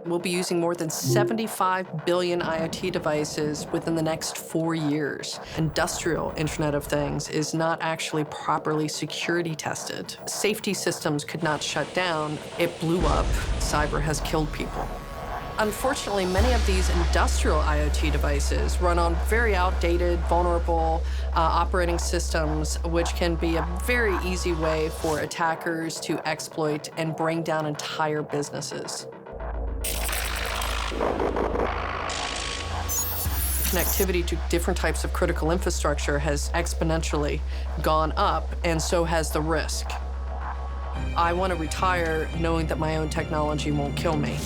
We'll be using more than 75 billion IoT devices within the next 4 years. Industrial Internet of Things is not actually properly security tested. Safety systems could not shut down. It blew up. Cyber has killed people. Unfortunately, many of these industrial IoT devices run on very outdated, vulnerable operating systems, which can be a very easy way for attackers to exploit and bring down entire businesses. Connectivity to different types of critical infrastructure has exponentially gone up, and so has the risk. I want to retire knowing that my own technology won't kill me.